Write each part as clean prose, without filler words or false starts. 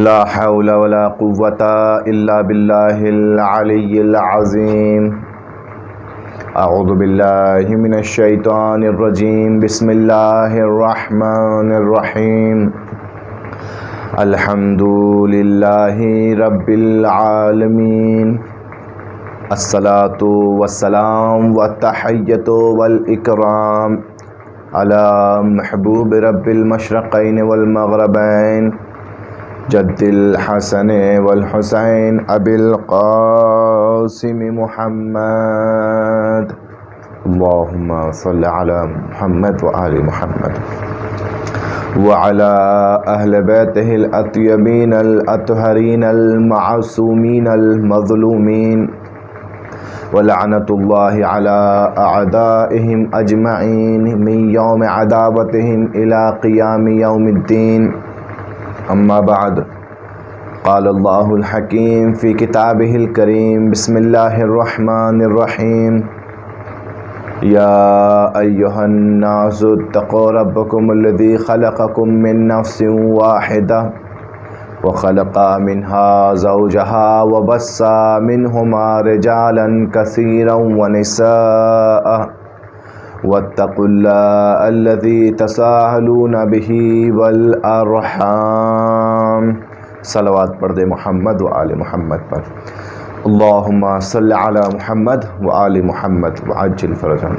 لا حول ولا قوة إلا بالله العلي العظيم. أعوذ بالله من الشيطان الرجيم. بسم الله الرحمن الرحيم. الحمد لله رب العالمين. الصلاة والسلام والتحية والإكرام على محبوب رب المشرقين والمغربين جد الحسن والحسين أبي القاسم محمد. اللهم صل على محمد وآل محمد وعلى أهل بيته الأطيبين الأطهرين المعصومين المظلومين ولعنة الله على أعدائهم أجمعين من يوم عداوتهم إلى قيام يوم الدين. أما بعد، قال الله الحكيم في كتابه الكريم. بسم الله الرحمن الرحيم. يا أيها الناس اتقوا ربكم الذي خلقكم من نفس واحدة وخلق منها زوجها وبث منهما رجالا كثيرا ونساء واتقوا الله الذي تساءلون به والأرحام. صلوات پڑھ دے محمد و آل محمد پر. اللہم صل علی محمد و آل محمد وعجل فرجهم.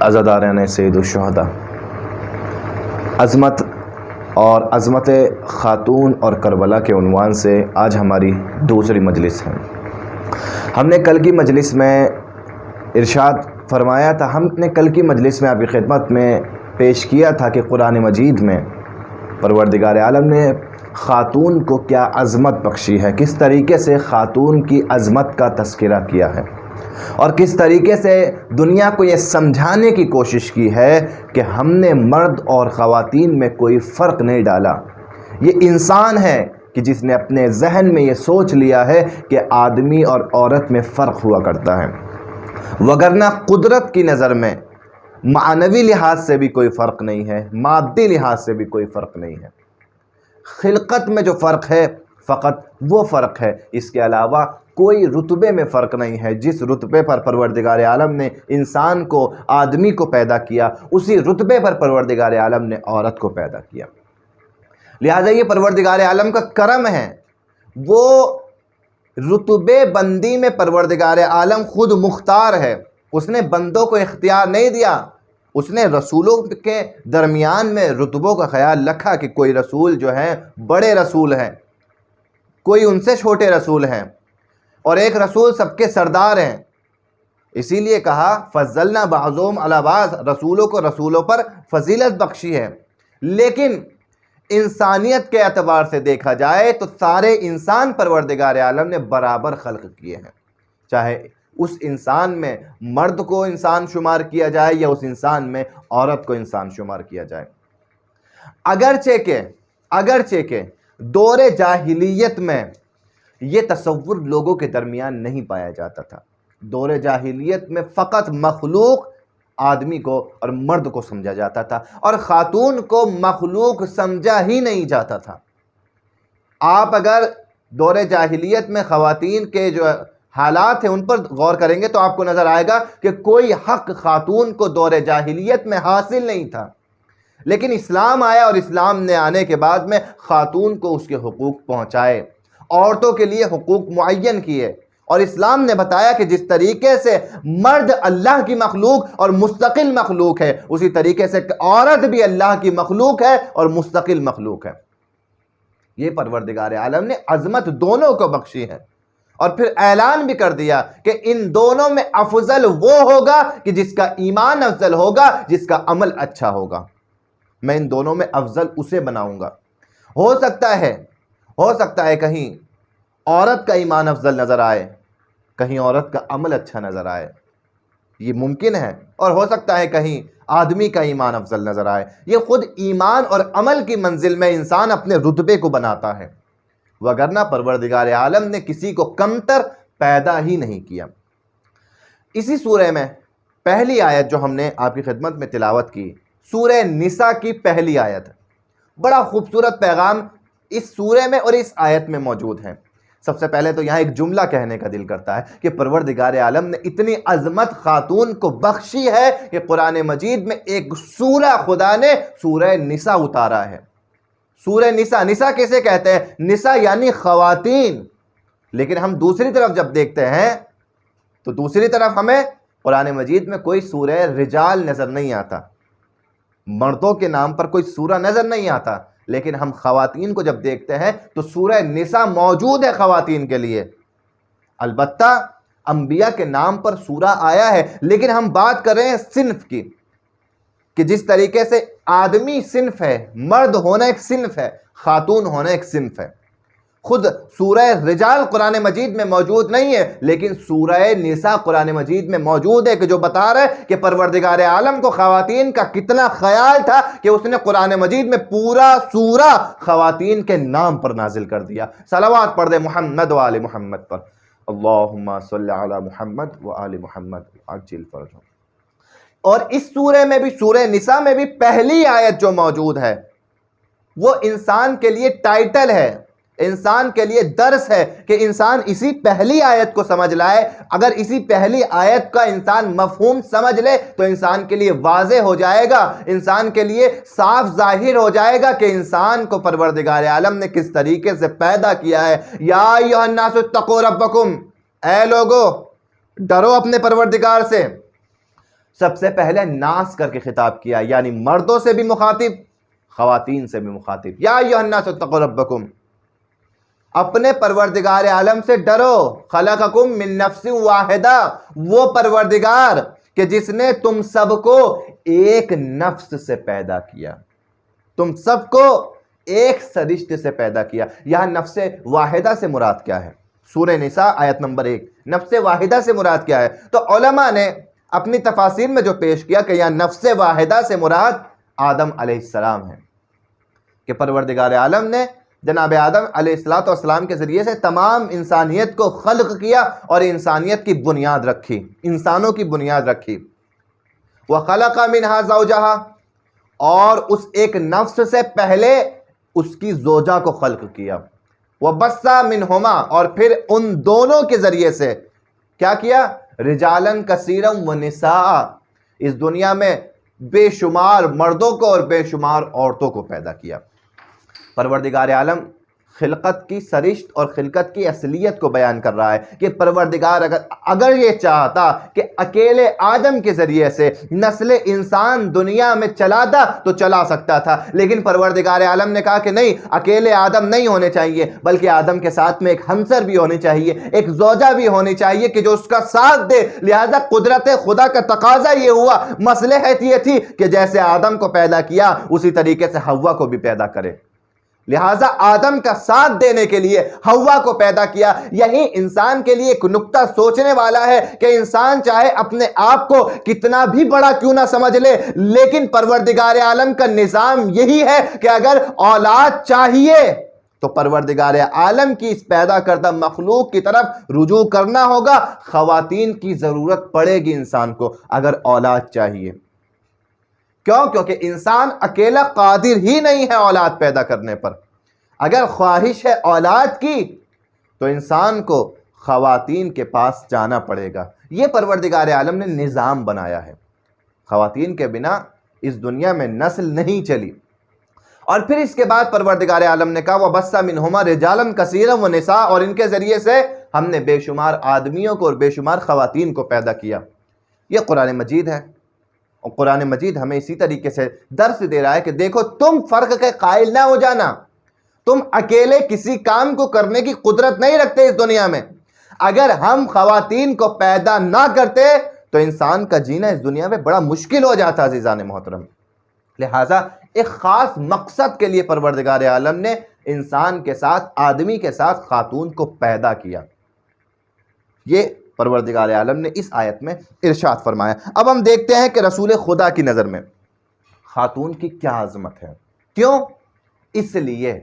عزادارین سید الشہداء، عظمت اور عظمت خاتون اور کربلا کے عنوان سے آج ہماری دوسری مجلس ہے. ہم نے کل کی مجلس میں ارشاد فرمایا تھا، ہم نے کل کی مجلس میں آپ کی خدمت میں پیش کیا تھا کہ قرآن مجید میں پروردگار عالم نے خاتون کو کیا عظمت بخشی ہے، کس طریقے سے خاتون کی عظمت کا تذکرہ کیا ہے، اور کس طریقے سے دنیا کو یہ سمجھانے کی کوشش کی ہے کہ ہم نے مرد اور خواتین میں کوئی فرق نہیں ڈالا. یہ انسان ہے کہ جس نے اپنے ذہن میں یہ سوچ لیا ہے کہ آدمی اور عورت میں فرق ہوا کرتا ہے، وگرنہ قدرت کی نظر میں معنوی لحاظ سے بھی کوئی فرق نہیں ہے، مادی لحاظ سے بھی کوئی فرق نہیں ہے. خلقت میں جو فرق ہے فقط وہ فرق ہے، اس کے علاوہ کوئی رتبے میں فرق نہیں ہے. جس رتبے پر پروردگار عالم نے انسان کو، آدمی کو پیدا کیا، اسی رتبے پر پروردگار عالم نے عورت کو پیدا کیا. لہذا یہ پروردگار عالم کا کرم ہے. وہ رتبے بندی میں پروردگار عالم خود مختار ہے. اس نے بندوں کو اختیار نہیں دیا. اس نے رسولوں کے درمیان میں رتبوں کا خیال رکھا کہ کوئی رسول جو ہیں بڑے رسول ہیں، کوئی ان سے چھوٹے رسول ہیں، اور ایک رسول سب کے سردار ہیں. اسی لیے کہا فضلنا بعضهم علی بعض، رسولوں کو رسولوں پر فضیلت بخشی ہے. لیکن انسانیت کے اعتبار سے دیکھا جائے تو سارے انسان پروردگار عالم نے برابر خلق کیے ہیں، چاہے اس انسان میں مرد کو انسان شمار کیا جائے یا اس انسان میں عورت کو انسان شمار کیا جائے. اگرچہ کہ دور جاہلیت میں یہ تصور لوگوں کے درمیان نہیں پایا جاتا تھا. دور جاہلیت میں فقط مخلوق آدمی کو اور مرد کو سمجھا جاتا تھا، اور خاتون کو مخلوق سمجھا ہی نہیں جاتا تھا. آپ اگر دور جاہلیت میں خواتین کے جو حالات ہیں ان پر غور کریں گے تو آپ کو نظر آئے گا کہ کوئی حق خاتون کو دور جاہلیت میں حاصل نہیں تھا. لیکن اسلام آیا اور اسلام نے آنے کے بعد میں خاتون کو اس کے حقوق پہنچائے، عورتوں کے لیے حقوق معین کیے، اور اسلام نے بتایا کہ جس طریقے سے مرد اللہ کی مخلوق اور مستقل مخلوق ہے، اسی طریقے سے عورت بھی اللہ کی مخلوق ہے اور مستقل مخلوق ہے. یہ پروردگار عالم نے عظمت دونوں کو بخشی ہے، اور پھر اعلان بھی کر دیا کہ ان دونوں میں افضل وہ ہوگا کہ جس کا ایمان افضل ہوگا، جس کا عمل اچھا ہوگا. میں ان دونوں میں افضل اسے بناؤں گا. ہو سکتا ہے کہیں عورت کا ایمان افضل نظر آئے، کہیں عورت کا عمل اچھا نظر آئے، یہ ممکن ہے. اور ہو سکتا ہے کہیں آدمی کا ایمان افضل نظر آئے. یہ خود ایمان اور عمل کی منزل میں انسان اپنے رتبے کو بناتا ہے، وگرنہ پروردگار عالم نے کسی کو کمتر پیدا ہی نہیں کیا. اسی سورہ میں پہلی آیت جو ہم نے آپ کی خدمت میں تلاوت کی، سورہ نساء کی پہلی آیت، بڑا خوبصورت پیغام اس سورے میں اور اس آیت میں موجود ہیں۔ سب سے پہلے تو یہاں ایک جملہ کہنے کا دل کرتا ہے کہ پروردگار عالم نے اتنی عظمت خاتون کو بخشی ہے کہ قرآن مجید میں ایک سورہ خدا نے سورہ نساء اتارا ہے۔ سورہ نساء، نساء کیسے کہتے ہیں؟ نساء یعنی خواتین۔ لیکن ہم دوسری طرف جب دیکھتے ہیں تو دوسری طرف ہمیں قرآن مجید میں کوئی سورہ رجال نظر نہیں آتا، مردوں کے نام پر کوئی سورہ نظر نہیں آتا، لیکن ہم خواتین کو جب دیکھتے ہیں تو سورہ نساء موجود ہے خواتین کے لیے۔ البتہ انبیاء کے نام پر سورہ آیا ہے، لیکن ہم بات کر رہے ہیں صنف کی، کہ جس طریقے سے آدمی صنف ہے، مرد ہونا ایک صنف ہے، خاتون ہونا ایک صنف ہے۔ خود سورہ رجال قرآن مجید میں موجود نہیں ہے، لیکن سورہ نساء قرآن مجید میں موجود ہے، کہ جو بتا رہا ہے کہ پروردگار عالم کو خواتین کا کتنا خیال تھا کہ اس نے قرآن مجید میں پورا سورہ خواتین کے نام پر نازل کر دیا۔ صلوات پڑھ دے محمد و آل محمد پر، اللہم صلی علی محمد و آل محمد عجل فرجہم۔ اور اس سورے میں بھی، سورہ نساء میں بھی پہلی آیت جو موجود ہے وہ انسان کے لیے ٹائٹل ہے، انسان کے لیے درس ہے، کہ انسان اسی پہلی آیت کو سمجھ لائے۔ اگر اسی پہلی آیت کا انسان مفہوم سمجھ لے تو انسان کے لیے واضح ہو جائے گا، انسان کے لیے صاف ظاہر ہو جائے گا کہ انسان کو پروردگار عالم نے کس طریقے سے پیدا کیا ہے۔ یا ایھا الناس اتقوا ربکم، اے لوگو ڈرو اپنے پروردگار سے۔ سب سے پہلے ناس کر کے خطاب کیا، یعنی مردوں سے بھی مخاطب، خواتین سے بھی مخاطب۔ یا ایھا الناس اتقوا ربکم، اپنے پروردگار عالم سے ڈرو۔ خلقکم من نفس واحدہ، وہ پروردگار کہ جس نے تم سب کو ایک نفس سے پیدا کیا، تم سب کو ایک سرشت سے پیدا کیا۔ یہاں نفس واحدہ سے مراد کیا ہے؟ سورہ نساء آیت نمبر 1، نفس واحدہ سے مراد کیا ہے؟ تو علماء نے اپنی تفاسیر میں جو پیش کیا کہ یہاں نفس واحدہ سے مراد آدم علیہ السلام ہے، کہ پروردگار عالم نے جناب آدم علیہ السلام کے ذریعے سے تمام انسانیت کو خلق کیا اور انسانیت کی بنیاد رکھی، انسانوں کی بنیاد رکھی۔ وَخَلَقَ مِنْهَا زَوْجَهَا، اور اس ایک نفس سے پہلے اس کی زوجہ کو خلق کیا۔ وَبَثَّ مِنْهُمَا، اور پھر ان دونوں کے ذریعے سے کیا کیا؟ رِجَالًا كَثِيرًا وَنِسَاءً، اس دنیا میں بے شمار مردوں کو اور بے شمار عورتوں کو پیدا کیا۔ پروردگار عالم خلقت کی سرشت اور خلقت کی اصلیت کو بیان کر رہا ہے کہ پروردگار اگر یہ چاہتا کہ اکیلے آدم کے ذریعے سے نسل انسان دنیا میں چلاتا تو چلا سکتا تھا، لیکن پروردگار عالم نے کہا کہ نہیں، اکیلے آدم نہیں ہونے چاہیے، بلکہ آدم کے ساتھ میں ایک ہمسر بھی ہونی چاہیے، ایک زوجہ بھی ہونی چاہیے کہ جو اس کا ساتھ دے۔ لہذا قدرت خدا کا تقاضا یہ ہوا، مصلحت یہ تھی کہ جیسے آدم کو پیدا کیا اسی طریقے سے حوا کو بھی پیدا کرے، لہٰذا آدم کا ساتھ دینے کے لیے حوا کو پیدا کیا۔ یہی انسان کے لیے ایک نکتہ سوچنے والا ہے کہ انسان چاہے اپنے آپ کو کتنا بھی بڑا کیوں نہ سمجھ لے، لیکن پروردگار عالم کا نظام یہی ہے کہ اگر اولاد چاہیے تو پروردگار عالم کی اس پیدا کردہ مخلوق کی طرف رجوع کرنا ہوگا۔ خواتین کی ضرورت پڑے گی انسان کو اگر اولاد چاہیے۔ کیوں؟ کیونکہ انسان اکیلا قادر ہی نہیں ہے اولاد پیدا کرنے پر۔ اگر خواہش ہے اولاد کی تو انسان کو خواتین کے پاس جانا پڑے گا۔ یہ پروردگار عالم نے نظام بنایا ہے، خواتین کے بنا اس دنیا میں نسل نہیں چلی۔ اور پھر اس کے بعد پروردگار عالم نے کہا وَبَثَّ مِنْهُمَا رِجَالًا كَثِيرًا وَنِسَاءً، اور ان کے ذریعے سے ہم نے بے شمار آدمیوں کو اور بے شمار خواتین کو پیدا کیا۔ یہ قرآن مجید ہے، اور قرآن مجید ہمیں اسی طریقے سے درس دے رہا ہے کہ دیکھو تم فرق کے قائل نہ ہو جانا، تم اکیلے کسی کام کو کرنے کی قدرت نہیں رکھتے اس دنیا میں۔ اگر ہم خواتین کو پیدا نہ کرتے تو انسان کا جینا اس دنیا میں بڑا مشکل ہو جاتا عزیزان محترم۔ لہٰذا ایک خاص مقصد کے لیے پروردگار عالم نے انسان کے ساتھ، آدمی کے ساتھ خاتون کو پیدا کیا۔ یہ پروردگار عالم نے اس آیت میں ارشاد فرمایا۔ اب ہم دیکھتے ہیں کہ رسول خدا کی نظر میں خاتون کی کیا عظمت ہے۔ کیوں؟ اس لیے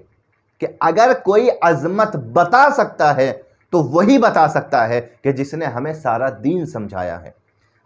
کہ اگر کوئی عظمت بتا سکتا ہے تو وہی بتا سکتا ہے کہ جس نے ہمیں سارا دین سمجھایا ہے،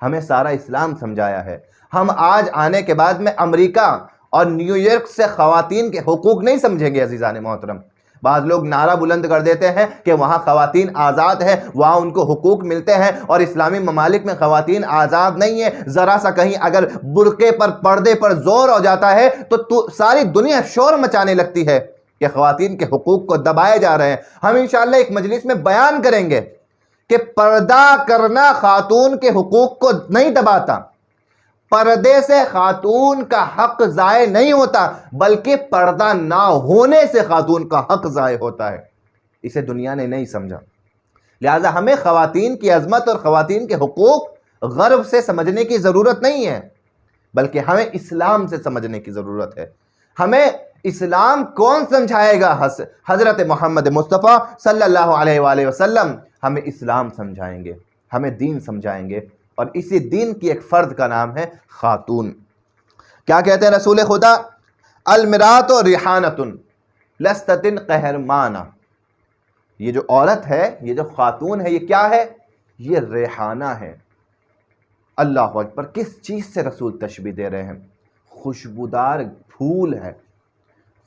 ہمیں سارا اسلام سمجھایا ہے۔ ہم آج آنے کے بعد میں امریکہ اور نیو یارک سے خواتین کے حقوق نہیں سمجھیں گے عزیزان محترم۔ بعض لوگ نعرہ بلند کر دیتے ہیں کہ وہاں خواتین آزاد ہیں، وہاں ان کو حقوق ملتے ہیں، اور اسلامی ممالک میں خواتین آزاد نہیں ہیں۔ ذرا سا کہیں اگر برقعے پر، پردے پر زور ہو جاتا ہے تو ساری دنیا شور مچانے لگتی ہے کہ خواتین کے حقوق کو دبائے جا رہے ہیں۔ ہم انشاءاللہ ایک مجلس میں بیان کریں گے کہ پردہ کرنا خاتون کے حقوق کو نہیں دباتا، پردے سے خاتون کا حق ضائع نہیں ہوتا، بلکہ پردہ نہ ہونے سے خاتون کا حق ضائع ہوتا ہے۔ اسے دنیا نے نہیں سمجھا، لہٰذا ہمیں خواتین کی عظمت اور خواتین کے حقوق غرب سے سمجھنے کی ضرورت نہیں ہے، بلکہ ہمیں اسلام سے سمجھنے کی ضرورت ہے۔ ہمیں اسلام کون سمجھائے گا؟ حضرت محمد مصطفیٰ صلی اللہ علیہ وآلہ وسلم ہمیں اسلام سمجھائیں گے، ہمیں دین سمجھائیں گے، اور اسی دین کی ایک فرد کا نام ہے خاتون۔ کیا کہتے ہیں رسول خدا؟ المرات و ریحانۃ لستتن قہرمانہ، یہ جو عورت ہے، یہ جو خاتون ہے، یہ کیا ہے؟ یہ ریحانہ ہے۔ اللہ اکبر! کس چیز سے رسول تشبیہ دے رہے ہیں؟ خوشبودار پھول ہے،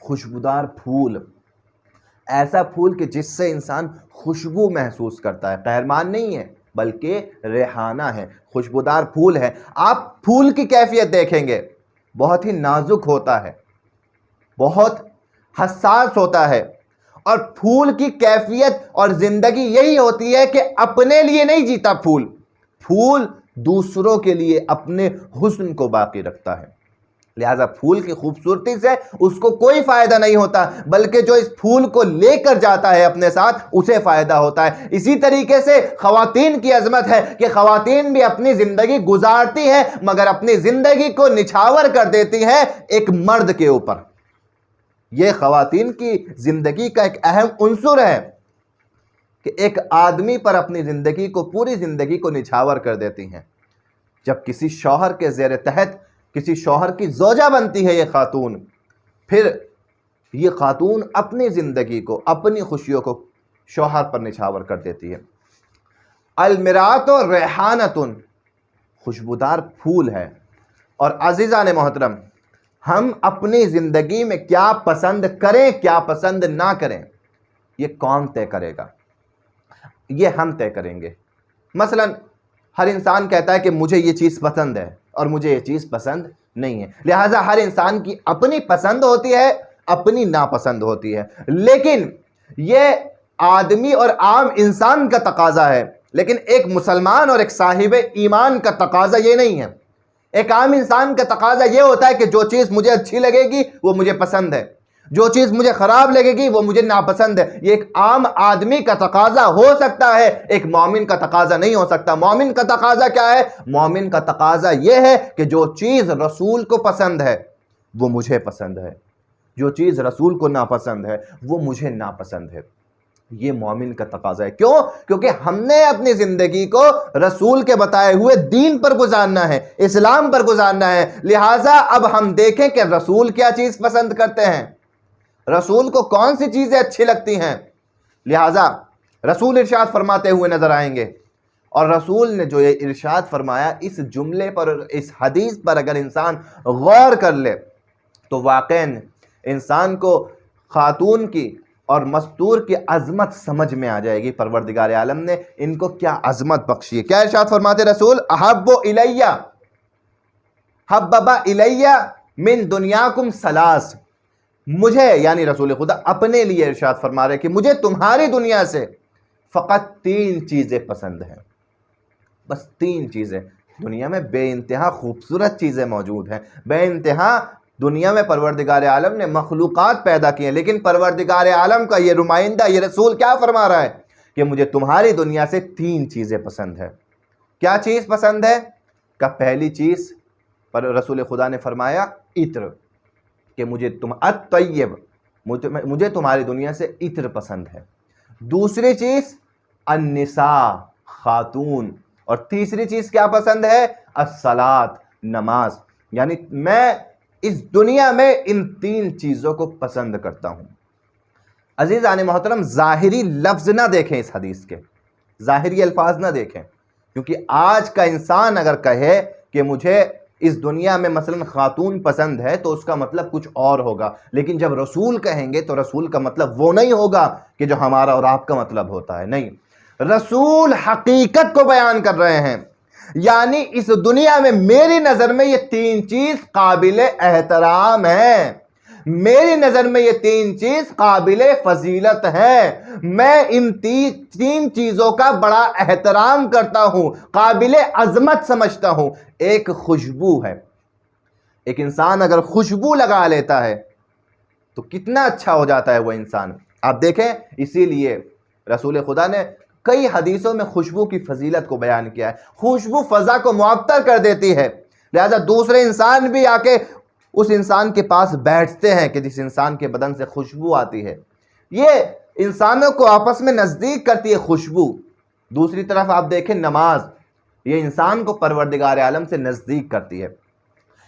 خوشبودار پھول، ایسا پھول کہ جس سے انسان خوشبو محسوس کرتا ہے۔ قہرمان نہیں ہے بلکہ ریحانہ ہے، خوشبودار پھول ہے۔ آپ پھول کی کیفیت دیکھیں گے، بہت ہی نازک ہوتا ہے، بہت حساس ہوتا ہے، اور پھول کی کیفیت اور زندگی یہی ہوتی ہے کہ اپنے لیے نہیں جیتا پھول، پھول دوسروں کے لیے اپنے حسن کو باقی رکھتا ہے۔ لہٰذا پھول کی خوبصورتی سے اس کو کوئی فائدہ نہیں ہوتا، بلکہ جو اس پھول کو لے کر جاتا ہے اپنے ساتھ اسے فائدہ ہوتا ہے۔ اسی طریقے سے خواتین کی عظمت ہے کہ خواتین بھی اپنی زندگی گزارتی ہیں، مگر اپنی زندگی کو نچھاور کر دیتی ہیں ایک مرد کے اوپر۔ یہ خواتین کی زندگی کا ایک اہم عنصر ہے کہ ایک آدمی پر اپنی زندگی کو، پوری زندگی کو نچھاور کر دیتی ہیں۔ جب کسی شوہر کے زیر تحت کسی شوہر کی زوجہ بنتی ہے یہ خاتون، پھر یہ خاتون اپنی زندگی کو، اپنی خوشیوں کو شوہر پر نچھاور کر دیتی ہے۔ المرات و ریحانۃ، خوشبودار پھول ہے۔ اور عزیزان محترم، ہم اپنی زندگی میں کیا پسند کریں، کیا پسند نہ کریں، یہ کون طے کرے گا؟ یہ ہم طے کریں گے۔ مثلا ہر انسان کہتا ہے کہ مجھے یہ چیز پسند ہے اور مجھے یہ چیز پسند نہیں ہے، لہٰذا ہر انسان کی اپنی پسند ہوتی ہے، اپنی ناپسند ہوتی ہے، لیکن یہ آدمی اور عام انسان کا تقاضا ہے، لیکن ایک مسلمان اور ایک صاحب ایمان کا تقاضا یہ نہیں ہے۔ ایک عام انسان کا تقاضا یہ ہوتا ہے کہ جو چیز مجھے اچھی لگے گی وہ مجھے پسند ہے، جو چیز مجھے خراب لگے گی وہ مجھے ناپسند ہے۔ یہ ایک عام آدمی کا تقاضا ہو سکتا ہے، ایک مومن کا تقاضا نہیں ہو سکتا۔ مومن کا تقاضا کیا ہے؟ مومن کا تقاضا یہ ہے کہ جو چیز رسول کو پسند ہے وہ مجھے پسند ہے، جو چیز رسول کو ناپسند ہے وہ مجھے ناپسند ہے۔ یہ مومن کا تقاضا ہے۔ کیوں؟ کیونکہ ہم نے اپنی زندگی کو رسول کے بتائے ہوئے دین پر گزارنا ہے، اسلام پر گزارنا ہے۔ لہٰذا اب ہم دیکھیں کہ رسول کیا چیز پسند کرتے ہیں، رسول کو کون سی چیزیں اچھی لگتی ہیں۔ لہٰذا رسول ارشاد فرماتے ہوئے نظر آئیں گے، اور رسول نے جو یہ ارشاد فرمایا، اس جملے پر اور اس حدیث پر اگر انسان غور کر لے تو واقعاً انسان کو خاتون کی اور مستور کی عظمت سمجھ میں آ جائے گی۔ پروردگار عالم نے ان کو کیا عظمت بخشی ہے۔ کیا ارشاد فرماتے رسول؟ احب الیہ، حبب الیہ من دنیاکم ثلاث، مجھے یعنی رسول خدا اپنے لیے ارشاد فرما رہے کہ مجھے تمہاری دنیا سے فقط 3 چیزیں پسند ہیں، بس 3 چیزیں۔ دنیا میں بے انتہا خوبصورت چیزیں موجود ہیں، بے انتہا دنیا میں پروردگار عالم نے مخلوقات پیدا کی ہیں، لیکن پروردگار عالم کا یہ نمائندہ، یہ رسول کیا فرما رہا ہے کہ مجھے تمہاری دنیا سے 3 چیزیں پسند ہیں۔ کیا چیز پسند ہے؟ کہ پہلی چیز پر رسول خدا نے فرمایا عطر، کہ مجھے الطیب، مجھے تمہاری دنیا سے عطر پسند ہے۔ دوسری چیز النساء، خاتون، اور تیسری چیز کیا پسند ہے؟ الصلاۃ، نماز۔ یعنی میں اس دنیا میں ان 3 چیزوں کو پسند کرتا ہوں۔ عزیزان محترم، ظاہری لفظ نہ دیکھیں، اس حدیث کے ظاہری الفاظ نہ دیکھیں، کیونکہ آج کا انسان اگر کہے کہ مجھے اس دنیا میں مثلا خاتون پسند ہے تو اس کا مطلب کچھ اور ہوگا، لیکن جب رسول کہیں گے تو رسول کا مطلب وہ نہیں ہوگا کہ جو ہمارا اور آپ کا مطلب ہوتا ہے، نہیں، رسول حقیقت کو بیان کر رہے ہیں، یعنی اس دنیا میں میری نظر میں یہ 3 چیز قابل احترام ہے، میری نظر میں یہ 3 چیز قابل فضیلت ہے، میں ان 3 چیزوں کا بڑا احترام کرتا ہوں، قابل عظمت سمجھتا ہوں۔ ایک خوشبو ہے، ایک انسان اگر خوشبو لگا لیتا ہے تو کتنا اچھا ہو جاتا ہے وہ انسان۔ آپ دیکھیں، اسی لیے رسول خدا نے کئی حدیثوں میں خوشبو کی فضیلت کو بیان کیا ہے۔ خوشبو فضا کو معطر کر دیتی ہے، لہذا دوسرے انسان بھی آ کے اس انسان کے پاس بیٹھتے ہیں کہ جس انسان کے بدن سے خوشبو آتی ہے۔ یہ انسانوں کو آپس میں نزدیک کرتی ہے خوشبو۔ دوسری طرف آپ دیکھیں نماز، یہ انسان کو پروردگار عالم سے نزدیک کرتی ہے،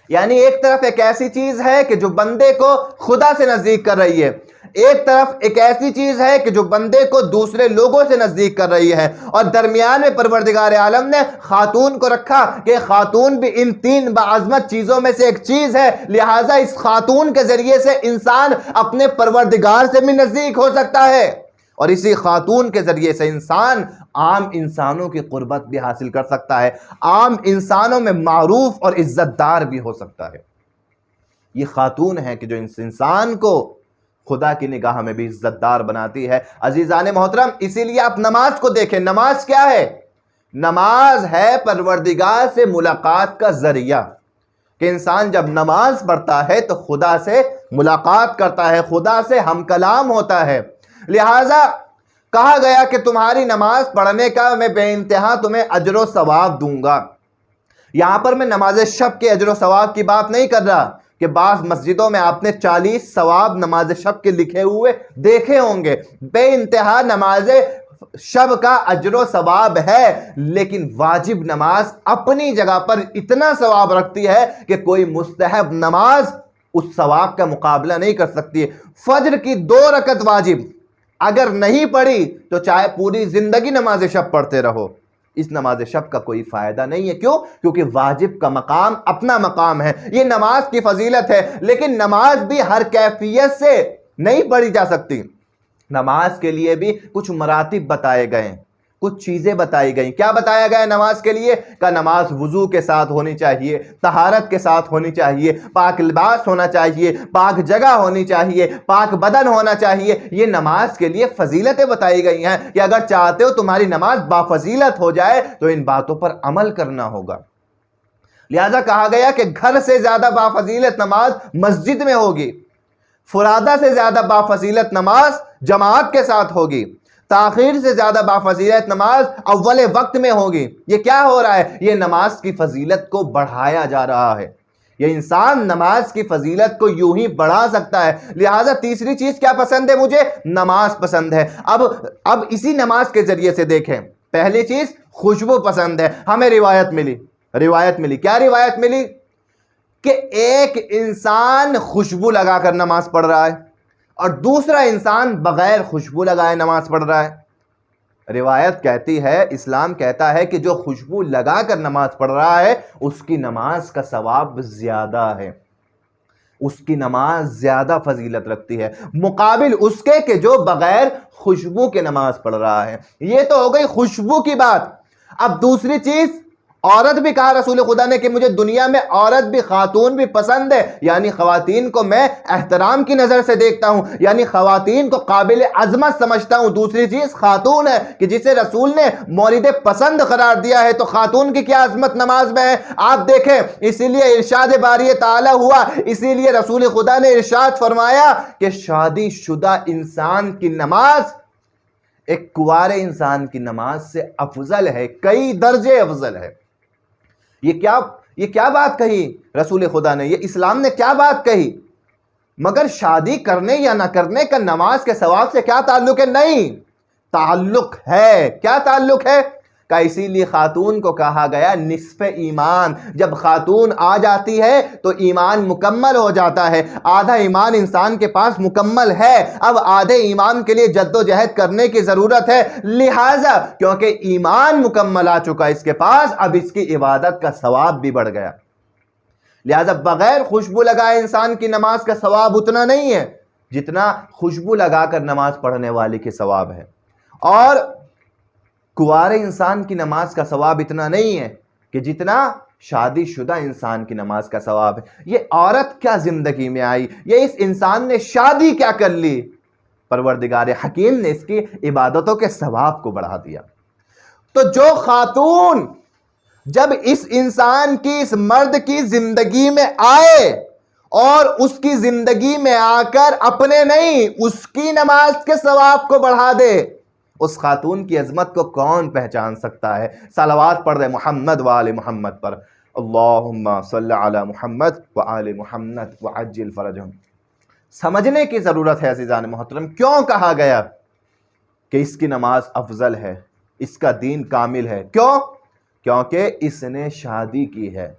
یعنی ایک طرف ایک ایسی چیز ہے کہ جو بندے کو خدا سے نزدیک کر رہی ہے، ایک طرف ایک ایسی چیز ہے کہ جو بندے کو دوسرے لوگوں سے نزدیک کر رہی ہے، اور درمیان میں پروردگار عالم نے خاتون کو رکھا کہ خاتون بھی ان 3 باعظمت چیزوں میں سے ایک چیز ہے، لہٰذا اس خاتون کے ذریعے سے انسان اپنے پروردگار سے بھی نزدیک ہو سکتا ہے، اور اسی خاتون کے ذریعے سے انسان عام انسانوں کی قربت بھی حاصل کر سکتا ہے، عام انسانوں میں معروف اور عزت دار بھی ہو سکتا ہے۔ یہ خاتون ہے کہ جو انسان کو خدا کی نگاہ میں بھی عزت دار بناتی ہے۔ عزیزان محترم، اسی لیے آپ نماز کو دیکھیں، نماز کیا ہے؟ نماز ہے پروردگار سے ملاقات کا ذریعہ، کہ انسان جب نماز پڑھتا ہے تو خدا سے ملاقات کرتا ہے، خدا سے ہم کلام ہوتا ہے۔ لہٰذا کہا گیا کہ تمہاری نماز پڑھنے کا میں بے انتہا تمہیں اجر و ثواب دوں گا۔ یہاں پر میں نماز شب کے اجر و ثواب کی بات نہیں کر رہا کہ بعض مسجدوں میں آپ نے 40 ثواب نماز شب کے لکھے ہوئے دیکھے ہوں گے، بے انتہا نماز شب کا اجر و ثواب ہے، لیکن واجب نماز اپنی جگہ پر اتنا ثواب رکھتی ہے کہ کوئی مستحب نماز اس ثواب کا مقابلہ نہیں کر سکتی۔ فجر کی 2 رکعت واجب اگر نہیں پڑھی تو چاہے پوری زندگی نماز شب پڑھتے رہو، اس نماز شب کا کوئی فائدہ نہیں ہے۔ کیوں؟ کیونکہ واجب کا مقام اپنا مقام ہے، یہ نماز کی فضیلت ہے، لیکن نماز بھی ہر کیفیت سے نہیں پڑھی جا سکتی۔ نماز کے لیے بھی کچھ مراتب بتائے گئے، کچھ چیزیں بتائی گئیں۔ کیا بتایا گیا نماز کے لیے؟ کہ نماز وضو کے ساتھ ہونی چاہیے، طہارت کے ساتھ ہونی چاہیے، پاک لباس ہونا چاہیے، پاک جگہ ہونی چاہیے، پاک بدن ہونا چاہیے۔ یہ نماز کے لیے فضیلتیں بتائی گئی ہیں کہ اگر چاہتے ہو تمہاری نماز بافضیلت ہو جائے تو ان باتوں پر عمل کرنا ہوگا۔ لہذا کہا گیا کہ گھر سے زیادہ بافضیلت نماز مسجد میں ہوگی، فرادہ سے زیادہ بافضیلت نماز جماعت کے ساتھ ہوگی، تاخیر سے زیادہ بافضیلت نماز اول وقت میں ہوگی۔ یہ کیا ہو رہا ہے؟ یہ نماز کی فضیلت کو بڑھایا جا رہا ہے، یہ انسان نماز کی فضیلت کو یوں ہی بڑھا سکتا ہے۔ لہٰذا تیسری چیز کیا پسند ہے مجھے؟ نماز پسند ہے۔ اب اسی نماز کے ذریعے سے دیکھیں، پہلی چیز خوشبو پسند ہے، ہمیں روایت ملی۔ کیا روایت ملی؟ کہ ایک انسان خوشبو لگا کر نماز پڑھ رہا ہے اور دوسرا انسان بغیر خوشبو لگائے نماز پڑھ رہا ہے۔ روایت کہتی ہے، اسلام کہتا ہے کہ جو خوشبو لگا کر نماز پڑھ رہا ہے اس کی نماز کا ثواب زیادہ ہے، اس کی نماز زیادہ فضیلت رکھتی ہے مقابل اس کے کہ جو بغیر خوشبو کے نماز پڑھ رہا ہے۔ یہ تو ہو گئی خوشبو کی بات۔ اب دوسری چیز، عورت بھی کہا رسول خدا نے کہ مجھے دنیا میں عورت بھی خاتون بھی پسند ہے، یعنی خواتین کو میں احترام کی نظر سے دیکھتا ہوں، یعنی خواتین کو قابل عظمت سمجھتا ہوں۔ دوسری چیز خاتون ہے کہ جسے رسول نے مورد پسند قرار دیا ہے، تو خاتون کی کیا عظمت نماز میں ہے آپ دیکھیں۔ اسی لیے ارشاد باری تعالی ہوا، اسی لیے رسول خدا نے ارشاد فرمایا کہ شادی شدہ انسان کی نماز ایک کنوارے انسان کی نماز سے افضل ہے، کئی درجے افضل ہے۔ یہ کیا بات کہی رسول خدا نے، یہ اسلام نے کیا بات کہی؟ مگر شادی کرنے یا نہ کرنے کا نماز کے ثواب سے کیا تعلق ہے؟ نہیں، تعلق ہے۔ کیا تعلق ہے؟ کہ اسی لیے خاتون کو کہا گیا نصف ایمان۔ جب خاتون آ جاتی ہے تو ایمان مکمل ہو جاتا ہے، آدھا ایمان انسان کے پاس مکمل ہے، اب آدھے ایمان کے لیے جد و جہد کرنے کی ضرورت ہے۔ لہٰذا کیونکہ ایمان مکمل آ چکا اس کے پاس، اب اس کی عبادت کا ثواب بھی بڑھ گیا۔ لہٰذا بغیر خوشبو لگائے انسان کی نماز کا ثواب اتنا نہیں ہے جتنا خوشبو لگا کر نماز پڑھنے والے کے ثواب ہے، اور کنوارے انسان کی نماز کا ثواب اتنا نہیں ہے کہ جتنا شادی شدہ انسان کی نماز کا ثواب ہے۔ یہ عورت کیا زندگی میں آئی، یہ اس انسان نے شادی کیا کر لی، پروردگار حکیم نے اس کی عبادتوں کے ثواب کو بڑھا دیا۔ تو جو خاتون جب اس انسان کی، اس مرد کی زندگی میں آئے اور اس کی زندگی میں آ کر اپنے نہیں اس کی نماز کے ثواب کو بڑھا دے، اس خاتون کی عظمت کو کون پہچان سکتا ہے؟ صلوات پڑھ دے محمد و آل محمد پر، اللہم صلی علی محمد و آل محمد وعجل فرجہم۔ سمجھنے کی ضرورت ہے عزیزان محترم، کیوں کہا گیا کہ اس کی نماز افضل ہے، اس کا دین کامل ہے؟ کیوں؟ کیونکہ اس نے شادی کی ہے،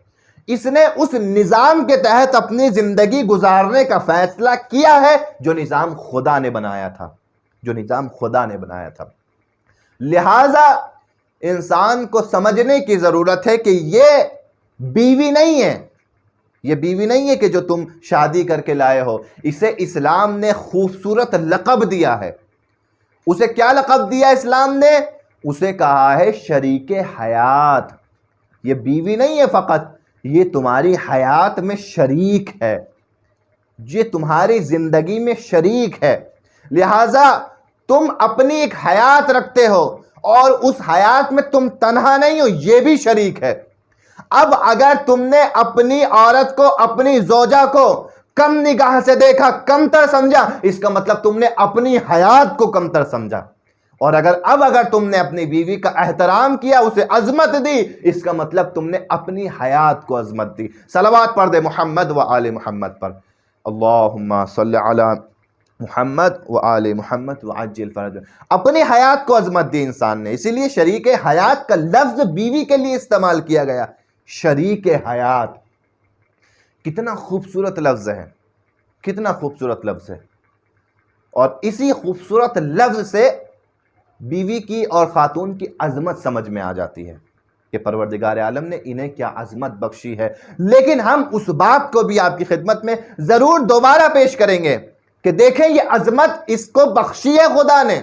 اس نے اس نظام کے تحت اپنی زندگی گزارنے کا فیصلہ کیا ہے جو نظام خدا نے بنایا تھا، جو نظام خدا نے بنایا تھا۔ لہٰذا انسان کو سمجھنے کی ضرورت ہے کہ یہ بیوی نہیں ہے، یہ بیوی نہیں ہے کہ جو تم شادی کر کے لائے ہو۔ اسے اسلام نے خوبصورت لقب دیا ہے۔ اسے کیا لقب دیا اسلام نے؟ اسے کہا ہے شریک حیات۔ یہ بیوی نہیں ہے فقط، یہ تمہاری حیات میں شریک ہے، یہ تمہاری زندگی میں شریک ہے۔ لہٰذا تم اپنی ایک حیات رکھتے ہو اور اس حیات میں تم تنہا نہیں ہو، یہ بھی شریک ہے۔ اب اگر تم نے اپنی عورت کو، اپنی زوجہ کو کم نگاہ سے دیکھا، کمتر سمجھا، اس کا مطلب تم نے اپنی حیات کو کمتر سمجھا۔ اور اگر تم نے اپنی بیوی کا احترام کیا، اسے عظمت دی، اس کا مطلب تم نے اپنی حیات کو عظمت دی۔ صلوات پڑھ دے محمد و آل محمد پر، اللہم صلی علی محمد و آل محمد وعجل فرجہم۔ اپنی حیات کو عظمت دی انسان نے، اسی لیے شریک حیات کا لفظ بیوی کے لیے استعمال کیا گیا۔ شریک حیات کتنا خوبصورت لفظ ہے، کتنا خوبصورت لفظ ہے، اور اسی خوبصورت لفظ سے بیوی کی اور خاتون کی عظمت سمجھ میں آ جاتی ہے کہ پروردگار عالم نے انہیں کیا عظمت بخشی ہے۔ لیکن ہم اس بات کو بھی آپ کی خدمت میں ضرور دوبارہ پیش کریں گے کہ دیکھیں یہ عظمت اس کو بخشی ہے خدا نے،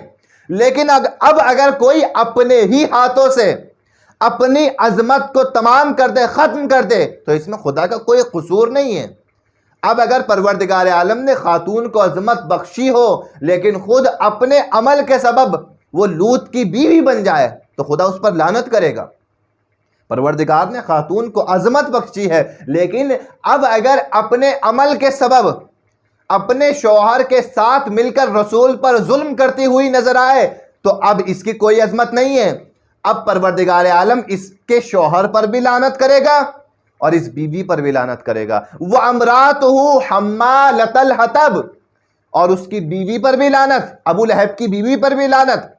لیکن اب اگر کوئی اپنے ہی ہاتھوں سے اپنی عظمت کو تمام کر دے، ختم کر دے، تو اس میں خدا کا کوئی قصور نہیں ہے۔ اب اگر پروردگار عالم نے خاتون کو عظمت بخشی ہو لیکن خود اپنے عمل کے سبب وہ لوط کی بیوی بن جائے تو خدا اس پر لعنت کرے گا۔ پروردگار نے خاتون کو عظمت بخشی ہے، لیکن اب اگر اپنے عمل کے سبب اپنے شوہر کے ساتھ مل کر رسول پر ظلم کرتی ہوئی نظر آئے تو اب اس کی کوئی عظمت نہیں ہے۔ اب پروردگار عالم اس کے شوہر پر بھی لعنت کرے گا اور اس بیوی پر بھی لعنت کرے گا۔ وَامْرَأَتُهُ حَمَّالَةَ الْحَطَبِ، اور اس کی بیوی پر بھی لعنت، ابو لہب کی بیوی پر بھی لعنت۔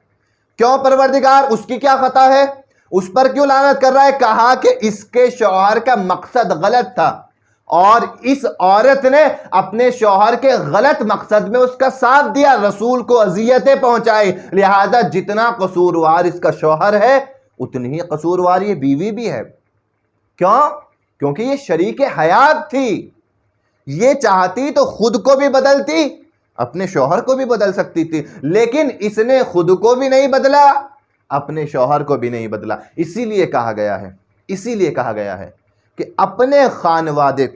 کیوں پروردگار؟ اس کی کیا خطا ہے؟ اس پر کیوں لعنت کر رہا ہے؟ کہا کہ اس کے شوہر کا مقصد غلط تھا اور اس عورت نے اپنے شوہر کے غلط مقصد میں اس کا ساتھ دیا، رسول کو اذیتیں پہنچائی، لہذا جتنا قصوروار اس کا شوہر ہے اتنی ہی قصوروار یہ بیوی بھی ہے۔ کیوں؟ کیونکہ یہ شریک حیات تھی، یہ چاہتی تو خود کو بھی بدلتی، اپنے شوہر کو بھی بدل سکتی تھی، لیکن اس نے خود کو بھی نہیں بدلا، اپنے شوہر کو بھی نہیں بدلا۔ اسی لیے کہا گیا ہے کہ اپنے خانوادے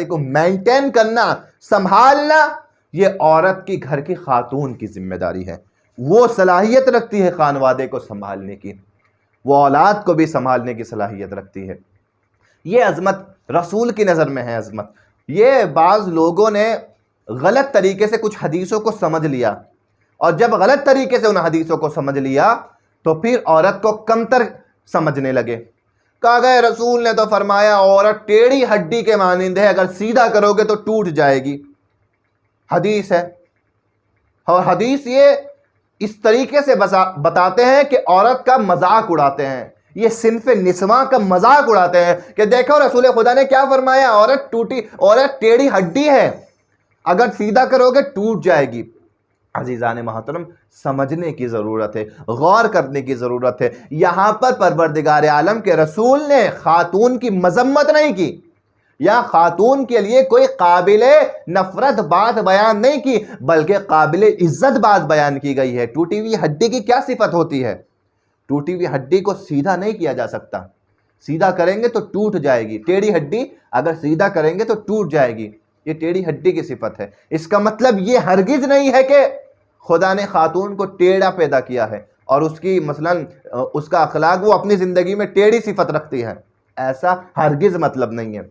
کو مینٹین کرنا، سنبھالنا، یہ عورت کی، گھر کی خاتون کی ذمہ داری ہے۔ وہ صلاحیت رکھتی ہے خانوادے کو سنبھالنے کی، وہ اولاد کو بھی سنبھالنے کی صلاحیت رکھتی ہے۔ یہ عظمت رسول کی نظر میں ہے عظمت۔ یہ بعض لوگوں نے غلط طریقے سے کچھ حدیثوں کو سمجھ لیا، اور جب غلط طریقے سے ان حدیثوں کو سمجھ لیا تو پھر عورت کو کمتر سمجھنے لگے۔ کہا گیا رسول نے تو فرمایا عورت ٹیڑھی ہڈی کے مانند ہے، اگر سیدھا کرو گے تو ٹوٹ جائے گی۔ حدیث ہے، اور حدیث یہ اس طریقے سے بتاتے ہیں کہ عورت کا مذاق اڑاتے ہیں، یہ صنف نسواں کا مذاق اڑاتے ہیں کہ دیکھو رسول خدا نے کیا فرمایا، عورت ٹیڑھی ہڈی ہے، اگر سیدھا کرو گے ٹوٹ جائے گی۔ عزیزان محترم، سمجھنے کی ضرورت ہے، غور کرنے کی ضرورت ہے۔ یہاں پر پروردگار عالم کے رسول نے خاتون کی مذمت نہیں کی، یا خاتون کے لیے کوئی قابل نفرت بات بیان نہیں کی بلکہ قابل عزت بات بیان کی گئی ہے۔ ٹوٹی ہوئی ہڈی کی کیا صفت ہوتی ہے؟ ٹوٹی ہوئی ہڈی کو سیدھا نہیں کیا جا سکتا، سیدھا کریں گے تو ٹوٹ جائے گی۔ ٹیڑھی ہڈی اگر سیدھا کریں گے تو ٹوٹ جائے گی، یہ ٹیڑھی ہڈی کی صفت ہے۔ اس کا مطلب یہ ہرگز نہیں ہے کہ خدا نے خاتون کو ٹیڑھا پیدا کیا ہے اور اس کی مثلاً اس کا اخلاق وہ اپنی زندگی میں ٹیڑھی صفت رکھتی ہے، ایسا ہرگز مطلب نہیں ہے۔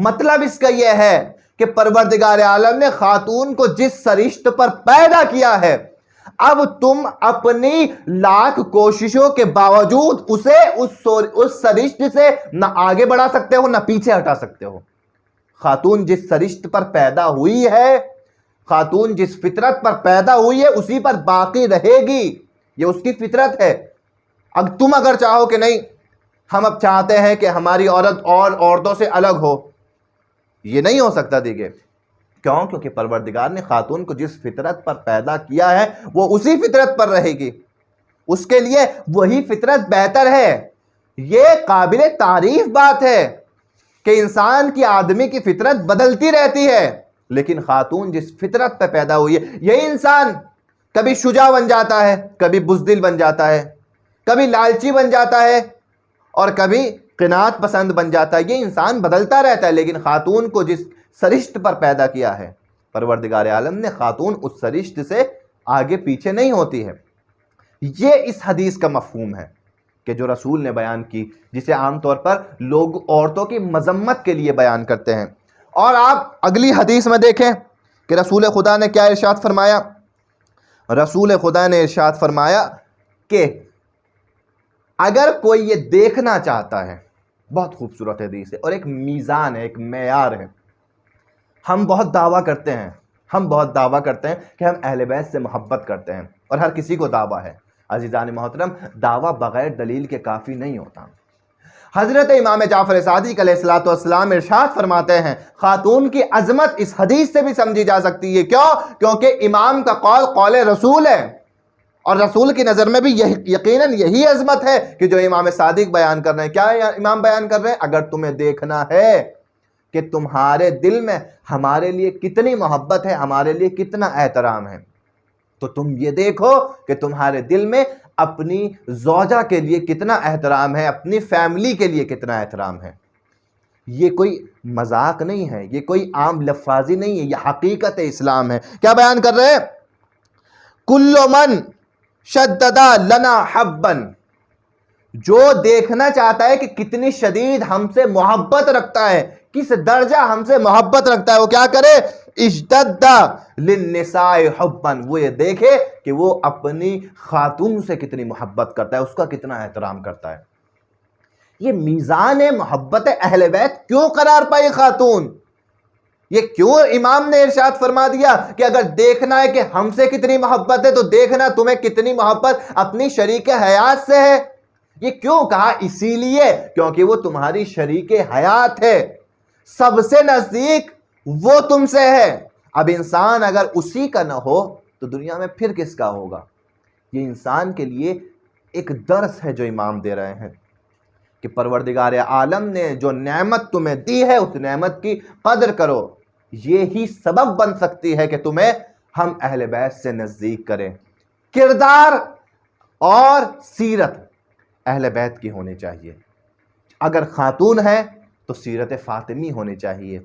مطلب اس کا یہ ہے کہ پروردگار عالم نے خاتون کو جس سرشت پر پیدا کیا ہے، اب تم اپنی لاکھ کوششوں کے باوجود اسے اس سرشت سے نہ آگے بڑھا سکتے ہو نہ پیچھے ہٹا سکتے ہو۔ خاتون جس سرشت پر پیدا ہوئی ہے، خاتون جس فطرت پر پیدا ہوئی ہے اسی پر باقی رہے گی، یہ اس کی فطرت ہے۔ اب تم اگر چاہو کہ نہیں ہم اب چاہتے ہیں کہ ہماری عورت اور عورتوں سے الگ ہو، یہ نہیں ہو سکتا دیکھیں۔ کیوں؟ کیونکہ پروردگار نے خاتون کو جس فطرت پر پیدا کیا ہے وہ اسی فطرت پر رہے گی، اس کے لیے وہی فطرت بہتر ہے۔ یہ قابل تعریف بات ہے کہ انسان کی آدمی کی فطرت بدلتی رہتی ہے، لیکن خاتون جس فطرت پہ پیدا ہوئی ہے یہی انسان کبھی شجاع بن جاتا ہے، کبھی بزدل بن جاتا ہے، کبھی لالچی بن جاتا ہے اور کبھی قناعت پسند بن جاتا ہے۔ یہ انسان بدلتا رہتا ہے، لیکن خاتون کو جس سرشت پر پیدا کیا ہے پروردگار عالم نے، خاتون اس سرشت سے آگے پیچھے نہیں ہوتی ہے۔ یہ اس حدیث کا مفہوم ہے کہ جو رسول نے بیان کی، جسے عام طور پر لوگ عورتوں کی مذمت کے لیے بیان کرتے ہیں۔ اور آپ اگلی حدیث میں دیکھیں کہ رسول خدا نے کیا ارشاد فرمایا۔ رسول خدا نے ارشاد فرمایا کہ اگر کوئی یہ دیکھنا چاہتا ہے، بہت خوبصورت حدیث ہے اور ایک میزان ہے، ایک معیار ہے۔ ہم بہت دعویٰ کرتے ہیں کہ ہم اہل بیت سے محبت کرتے ہیں، اور ہر کسی کو دعویٰ ہے۔ عزیزان محترم، دعویٰ بغیر دلیل کے کافی نہیں ہوتا۔ حضرت امام جعفر صادق علیہ السلام ارشاد فرماتے ہیں خاتون کی عظمت اس حدیث سے بھی سمجھی جا سکتی ہے۔ کیوں؟ کیونکہ امام کا قول قول رسول ہے، اور رسول کی نظر میں بھی یقیناً یہی عظمت ہے کہ جو امام صادق بیان کر رہے ہیں۔ کیا امام بیان کر رہے ہیں؟ اگر تمہیں دیکھنا ہے کہ تمہارے دل میں ہمارے لیے کتنی محبت ہے، ہمارے لیے کتنا احترام ہے، تو تم یہ دیکھو کہ تمہارے دل میں اپنی زوجہ کے لیے کتنا احترام ہے، اپنی فیملی کے لیے کتنا احترام ہے۔ یہ کوئی مذاق نہیں ہے، یہ کوئی عام لفاظی نہیں ہے، یہ حقیقت اسلام ہے۔ کیا بیان کر رہے ہیں؟ کل من شدد لنا حبا، جو دیکھنا چاہتا ہے کہ کتنی شدید ہم سے محبت رکھتا ہے، کس درجہ ہم سے محبت رکھتا ہے، وہ کیا کرے؟ اشتد للنساء حبا، وہ یہ دیکھے کہ وہ اپنی خاتون سے کتنی محبت کرتا ہے، اس کا کتنا احترام کرتا ہے۔ یہ میزان محبت اہل بیت کیوں قرار پائی خاتون؟ یہ کیوں امام نے ارشاد فرما دیا کہ اگر دیکھنا ہے کہ ہم سے کتنی محبت ہے تو دیکھنا تمہیں کتنی محبت اپنی شریک حیات سے ہے؟ یہ کیوں کہا؟ اسی لیے کیونکہ وہ تمہاری شریک حیات ہے، سب سے نزدیک وہ تم سے ہے۔ اب انسان اگر اسی کا نہ ہو تو دنیا میں پھر کس کا ہوگا؟ یہ انسان کے لیے ایک درس ہے جو امام دے رہے ہیں کہ پروردگار عالم نے جو نعمت تمہیں دی ہے اس نعمت کی قدر کرو۔ یہی سبب بن سکتی ہے کہ تمہیں ہم اہل بیت سے نزدیک کریں۔ کردار اور سیرت اہل بیت کی ہونی چاہیے۔ اگر خاتون ہے تو سیرت فاطمی ہونی چاہیے،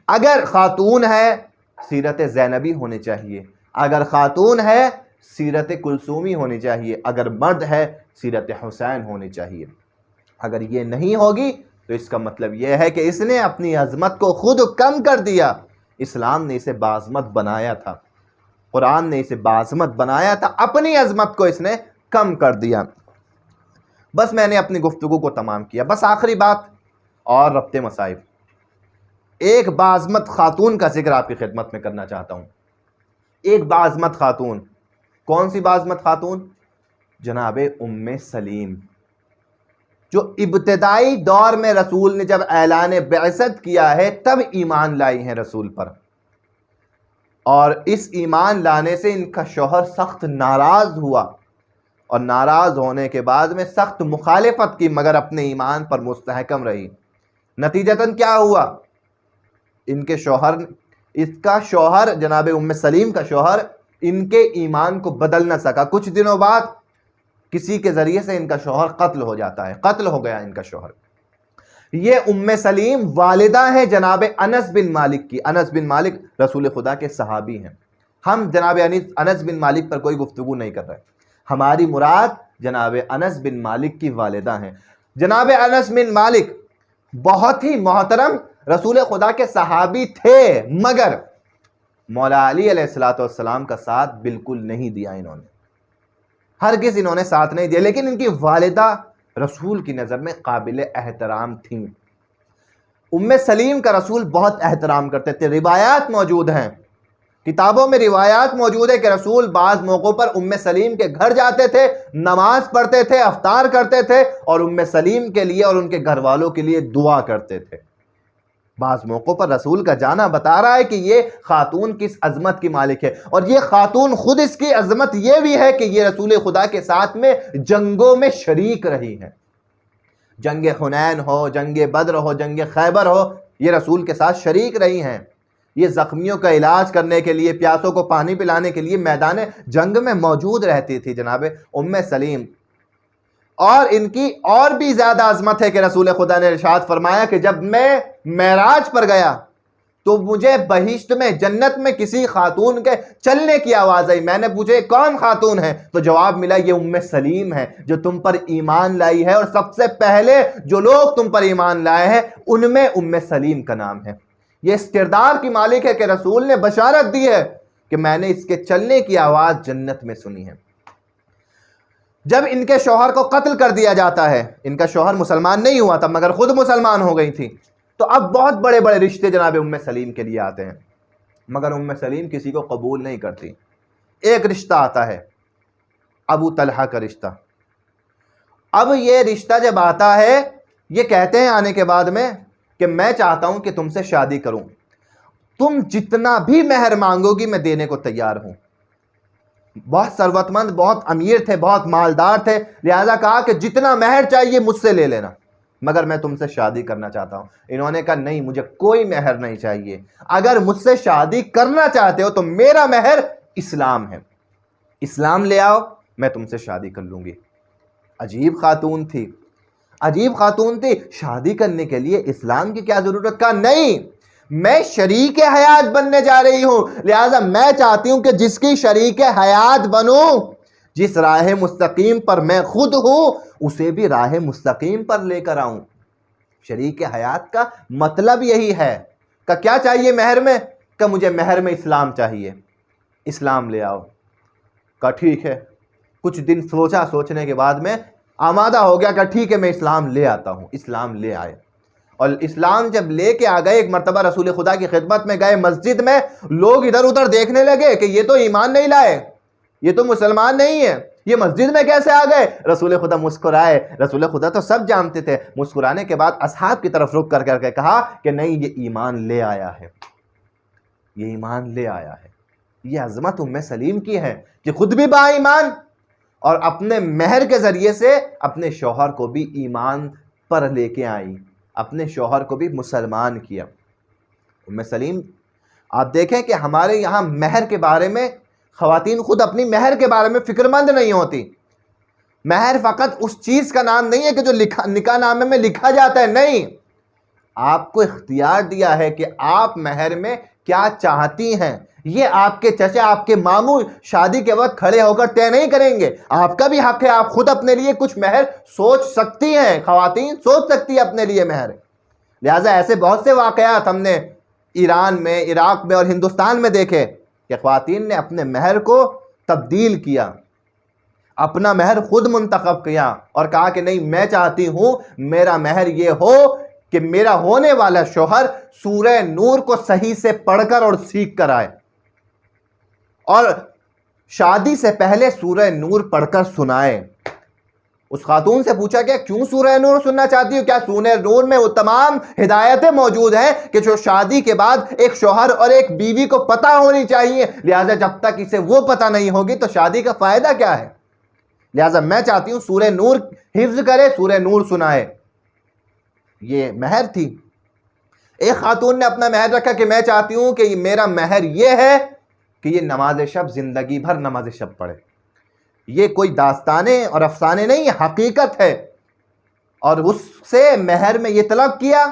اگر خاتون ہے سیرت زینبی ہونی چاہیے، اگر خاتون ہے سیرت کلثومی ہونی چاہیے، اگر مرد ہے سیرت حسین ہونی چاہیے۔ اگر یہ نہیں ہوگی تو اس کا مطلب یہ ہے کہ اس نے اپنی عظمت کو خود کم کر دیا۔ اسلام نے اسے باعظمت بنایا تھا، قرآن نے اسے باعظمت بنایا تھا، اپنی عظمت کو اس نے کم کر دیا۔ بس میں نے اپنی گفتگو کو تمام کیا۔ بس آخری بات اور ربط مصائب، ایک باعظمت خاتون کا ذکر آپ کی خدمت میں کرنا چاہتا ہوں۔ ایک باعظمت خاتون، کون سی باعظمت خاتون؟ جناب ام سلیم، جو ابتدائی دور میں رسول نے جب اعلان بعثت کیا ہے تب ایمان لائی ہیں رسول پر، اور اس ایمان لانے سے ان کا شوہر سخت ناراض ہوا، اور ناراض ہونے کے بعد میں سخت مخالفت کی، مگر اپنے ایمان پر مستحکم رہی۔ نتیجتاً کیا ہوا؟ ان کے شوہر، اس کا شوہر جناب ام سلیم کا شوہر ان کے ایمان کو بدل نہ سکا. کچھ دنوں بعد کسی کے ذریعے سے ان کا شوہر قتل ہو جاتا ہے، قتل ہو گیا ان کا شوہر. یہ ام سلیم والدہ ہیں جناب انس بن مالک کی. انس بن مالک رسول خدا کے صحابی ہیں. ہم جناب انس بن مالک پر کوئی گفتگو نہیں کر رہے، ہماری مراد جناب انس بن مالک کی والدہ ہیں. جناب انس بن مالک بہت ہی محترم رسول خدا کے صحابی تھے، مگر مولا علی علیہ السلام کا ساتھ بالکل نہیں دیا انہوں نے، ہرگز انہوں نے ساتھ نہیں دیا. لیکن ان کی والدہ رسول کی نظر میں قابل احترام تھیں. ام سلیم کا رسول بہت احترام کرتے تھے. روایات موجود ہیں، کتابوں میں روایات موجود ہے کہ رسول بعض موقعوں پر ام سلیم کے گھر جاتے تھے، نماز پڑھتے تھے، افطار کرتے تھے اور ام سلیم کے لیے اور ان کے گھر والوں کے لیے دعا کرتے تھے. بعض موقعوں پر رسول کا جانا بتا رہا ہے کہ یہ خاتون کس عظمت کی مالک ہے، اور یہ خاتون خود اس کی عظمت یہ بھی ہے کہ یہ رسول خدا کے ساتھ میں جنگوں میں شریک رہی ہیں. جنگ حنین ہو، جنگ بدر ہو، جنگ خیبر ہو، یہ رسول کے ساتھ شریک رہی ہیں. یہ زخمیوں کا علاج کرنے کے لیے، پیاسوں کو پانی پلانے کے لیے میدان جنگ میں موجود رہتی تھی جناب ام سلیم. اور ان کی اور بھی زیادہ عظمت ہے کہ رسول خدا نے ارشاد فرمایا کہ جب میں معراج پر گیا تو مجھے بہشت میں، جنت میں کسی خاتون کے چلنے کی آواز آئی. میں نے پوچھا کون خاتون ہے؟ تو جواب ملا یہ ام سلیم ہے جو تم پر ایمان لائی ہے، اور سب سے پہلے جو لوگ تم پر ایمان لائے ہیں ان میں ام سلیم کا نام ہے. یہ اس کردار کی مالک ہے کہ رسول نے بشارت دی ہے کہ میں نے اس کے چلنے کی آواز جنت میں سنی ہے. جب ان کے شوہر کو قتل کر دیا جاتا ہے، ان کا شوہر مسلمان نہیں ہوا تھا مگر خود مسلمان ہو گئی تھی، تو اب بہت بڑے بڑے رشتے جناب ام سلیم کے لیے آتے ہیں، مگر ام سلیم کسی کو قبول نہیں کرتی. ایک رشتہ آتا ہے، ابو طلحہ کا رشتہ. اب یہ رشتہ جب آتا ہے، یہ کہتے ہیں آنے کے بعد میں کہ میں چاہتا ہوں کہ تم سے شادی کروں، تم جتنا بھی مہر مانگو گی میں دینے کو تیار ہوں. بہت ثروت مند، بہت امیر تھے، بہت مالدار تھے، لہذا کہا کہ جتنا مہر چاہیے مجھ سے لے لینا، مگر میں تم سے شادی کرنا چاہتا ہوں. انہوں نے کہا نہیں، مجھے کوئی مہر نہیں چاہیے، اگر مجھ سے شادی کرنا چاہتے ہو تو میرا مہر اسلام ہے، اسلام لے آؤ، میں تم سے شادی کر لوں گی. عجیب خاتون تھی، عجیب خاتون تھی. شادی کرنے کے لیے اسلام کی کیا ضرورت؟ کا نہیں، میں شریک حیات بننے جا رہی ہوں، لہذا میں چاہتی ہوں کہ جس کی شریک حیات بنوں، جس راہ مستقیم پر میں خود ہوں اسے بھی راہ مستقیم پر لے کر آؤں. شریک حیات کا مطلب یہی ہے. کہ کیا چاہیے مہر میں؟ کہ مجھے مہر میں اسلام چاہیے، اسلام لے آؤ. کہ ٹھیک ہے. کچھ دن سوچا، سوچنے کے بعد میں آمادہ ہو گیا کہ ٹھیک ہے میں اسلام لے آتا ہوں. اسلام لے آئے، اور اسلام جب لے کے آ گئے، ایک مرتبہ رسول خدا کی خدمت میں گئے، مسجد میں لوگ ادھر ادھر دیکھنے لگے کہ یہ تو ایمان نہیں لائے، یہ تو مسلمان نہیں ہے، یہ مسجد میں کیسے آ گئے؟ رسول خدا مسکرائے. رسول خدا تو سب جانتے تھے. مسکرانے کے بعد اصحاب کی طرف رخ کر کے کہا کہ نہیں، یہ ایمان لے آیا ہے، یہ ایمان لے آیا ہے. یہ عظمت ام سلیم کی ہے کہ خود بھی با ایمان اور اپنے مہر کے ذریعے سے اپنے شوہر کو بھی ایمان پر لے کے آئی، اپنے شوہر کو بھی مسلمان کیا. ام سلیم، آپ دیکھیں کہ ہمارے یہاں مہر کے بارے میں خواتین خود اپنی مہر کے بارے میں فکر مند نہیں ہوتی. مہر فقط اس چیز کا نام نہیں ہے کہ جو نکاح نامے میں لکھا جاتا ہے، نہیں، آپ کو اختیار دیا ہے کہ آپ مہر میں کیا چاہتی ہیں. یہ آپ کے چچا، آپ کے ماموں شادی کے وقت کھڑے ہو کر طے نہیں کریں گے. آپ کا بھی حق ہے، آپ خود اپنے لیے کچھ مہر سوچ سکتی ہیں، خواتین سوچ سکتی ہیں اپنے لیے مہر. لہٰذا ایسے بہت سے واقعات ہم نے ایران میں، عراق میں اور ہندوستان میں دیکھے کہ خواتین نے اپنے مہر کو تبدیل کیا، اپنا مہر خود منتخب کیا اور کہا کہ نہیں، میں چاہتی ہوں میرا مہر یہ ہو کہ میرا ہونے والا شوہر سورہ نور کو صحیح سے پڑھ کر اور سیکھ کر آئے، اور شادی سے پہلے سورہ نور پڑھ کر سنائے. اس خاتون سے پوچھا کہ کیوں سورہ نور سننا چاہتی ہو؟ کیا سورہ نور میں وہ تمام ہدایتیں موجود ہیں کہ جو شادی کے بعد ایک شوہر اور ایک بیوی کو پتہ ہونی چاہیے، لہٰذا جب تک اسے وہ پتہ نہیں ہوگی تو شادی کا فائدہ کیا ہے؟ لہٰذا میں چاہتی ہوں سورہ نور حفظ کرے، سورہ نور سنائے. یہ مہر تھی. ایک خاتون نے اپنا مہر رکھا کہ میں چاہتی ہوں کہ میرا مہر یہ ہے کہ یہ نماز شب زندگی بھر نماز شب پڑھے. یہ کوئی داستانے اور افسانے نہیں، یہ حقیقت ہے. اور اس سے مہر میں یہ طلب کیا،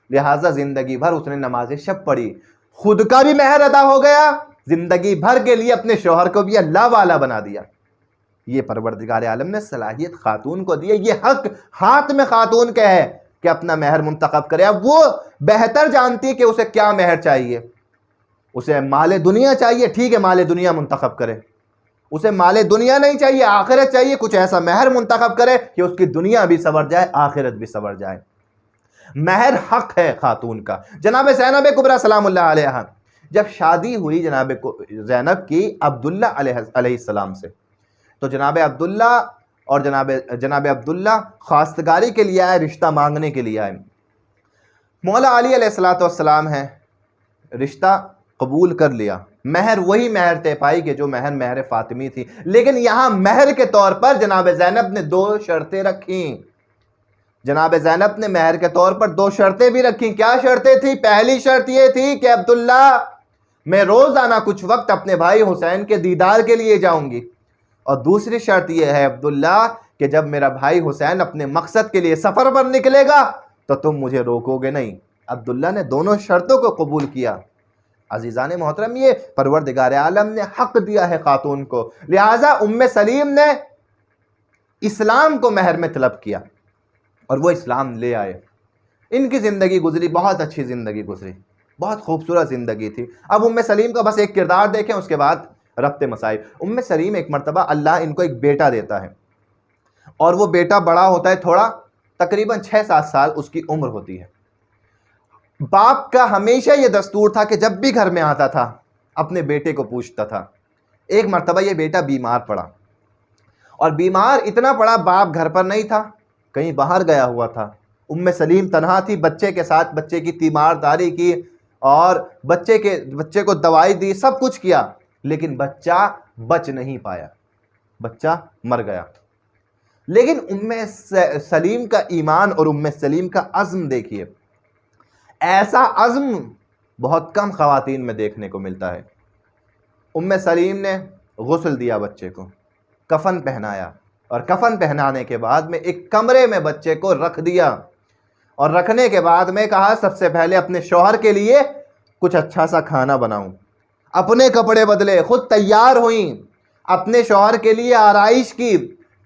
لہٰذا زندگی بھر اس نے نماز شب پڑھی. خود کا بھی مہر ادا ہو گیا، زندگی بھر کے لیے اپنے شوہر کو بھی اللہ والا بنا دیا. یہ پروردگار عالم نے صلاحیت خاتون کو دی ہے. یہ حق ہاتھ میں خاتون کا ہے کہ اپنا مہر منتخب کرے. اب وہ بہتر جانتی کہ اسے کیا مہر چاہیے. اسے مال دنیا چاہیے، ٹھیک ہے مال دنیا منتخب کرے. اسے مال دنیا نہیں چاہیے، آخرت چاہیے، کچھ ایسا مہر منتخب کرے کہ اس کی دنیا بھی سنور جائے، آخرت بھی سنور جائے. مہر حق ہے خاتون کا. جناب زینب کبریٰ سلام اللہ علیہا جب شادی ہوئی جناب زینب کی عبداللہ علیہ السلام سے، تو جناب عبداللہ اور جناب عبداللہ خواستگاری کے لیے آئے، رشتہ مانگنے کے لیے آئے. مولا علی علیہ السلام ہیں، رشتہ قبول کر لیا. مہر وہی مہر طے پائی کہ جو مہر فاطمی تھی. لیکن یہاں مہر کے طور پر جناب زینب نے 2 شرطیں رکھیں. جناب زینب نے مہر کے طور پر 2 شرطیں بھی رکھیں. کیا شرطیں تھیں؟ پہلی شرط یہ تھی کہ عبداللہ میں روزانہ کچھ وقت اپنے بھائی حسین کے دیدار کے لیے جاؤں گی. اور دوسری شرط یہ ہے عبداللہ کہ جب میرا بھائی حسین اپنے مقصد کے لیے سفر پر نکلے گا تو تم مجھے روکو گے نہیں. عبداللہ نے دونوں شرطوں کو قبول کیا. عزیزان محترم، یہ پروردگار عالم نے حق دیا ہے خاتون کو، لہٰذا ام سلیم نے اسلام کو مہر میں طلب کیا اور وہ اسلام لے آئے. ان کی زندگی گزری، بہت اچھی زندگی گزری، بہت خوبصورت زندگی تھی. اب ام سلیم کا بس ایک کردار دیکھیں، اس کے بعد ربط مسائل. ام سلیم ایک مرتبہ اللہ ان کو ایک بیٹا دیتا ہے اور وہ بیٹا بڑا ہوتا ہے تھوڑا، تقریباً 6-7 سال اس کی عمر ہوتی ہے. باپ کا ہمیشہ یہ دستور تھا کہ جب بھی گھر میں آتا تھا اپنے بیٹے کو پوچھتا تھا. ایک مرتبہ یہ بیٹا بیمار پڑا، اور بیمار اتنا پڑا، باپ گھر پر نہیں تھا، کہیں باہر گیا ہوا تھا. ام سلیم تنہا تھی، بچے کے ساتھ بچے کی تیمارداری کی اور بچے کو دوائی دی، سب کچھ کیا، لیکن بچہ بچ نہیں پایا، بچہ مر گیا. لیکن ام سلیم کا ایمان اور ام سلیم کا عزم دیکھیے، ایسا عزم بہت کم خواتین میں دیکھنے کو ملتا ہے. ام سلیم نے غسل دیا بچے کو، کفن پہنایا، اور کفن پہنانے کے بعد میں ایک کمرے میں بچے کو رکھ دیا، اور رکھنے کے بعد میں کہا سب سے پہلے اپنے شوہر کے لیے کچھ اچھا سا کھانا بناؤں. اپنے کپڑے بدلے، خود تیار ہوئیں، اپنے شوہر کے لیے آرائش کی،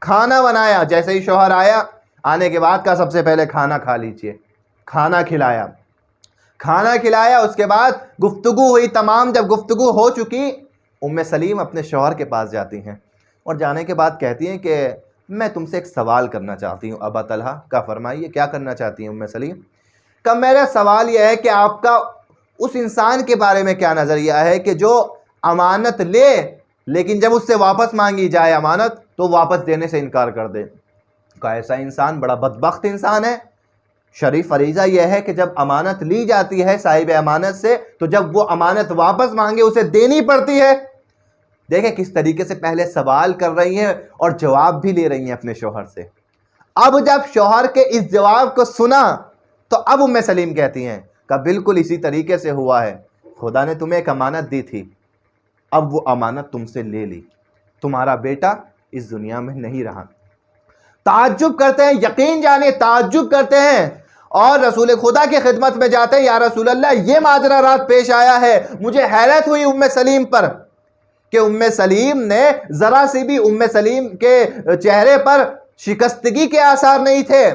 کھانا بنایا. جیسے ہی شوہر آیا، آنے کے بعد کہا سب سے پہلے کھانا کھا لیجئے. کھانا کھلایا. اس کے بعد گفتگو ہوئی تمام. جب گفتگو ہو چکی، ام سلیم اپنے شوہر کے پاس جاتی ہیں اور جانے کے بعد کہتی ہیں کہ میں تم سے ایک سوال کرنا چاہتی ہوں. ابا طلحہ کا فرمائیے کیا کرنا چاہتی ہیں ام سلیم؟ کہ میرا سوال یہ ہے کہ آپ کا اس انسان کے بارے میں کیا نظریہ ہے کہ جو امانت لے لیکن جب اس سے واپس مانگی جائے امانت تو واپس دینے سے انکار کر دے. کہ ایسا انسان بڑا بدبخت انسان ہے. شریف فریضہ یہ ہے کہ جب امانت لی جاتی ہے صاحب امانت سے تو جب وہ امانت واپس مانگے اسے دینی پڑتی ہے. دیکھیں کس طریقے سے پہلے سوال کر رہی ہیں اور جواب بھی لے رہی ہیں اپنے شوہر سے. اب جب شوہر کے اس جواب کو سنا تو اب ام سلیم کہتی ہیں کہ بالکل اسی طریقے سے ہوا ہے. خدا نے تمہیں ایک امانت دی تھی، اب وہ امانت تم سے لے لی، تمہارا بیٹا اس دنیا میں نہیں رہا. تعجب کرتے ہیں، یقین جانے تعجب کرتے ہیں، اور رسول خدا کی خدمت میں جاتے ہیں. یا رسول اللہ یہ ماجرا رات پیش آیا ہے. مجھے حیرت ہوئی ام سلیم پر کہ ام سلیم نے ذرا سی بھی ام سلیم کے چہرے پر شکستگی کے آثار نہیں تھے.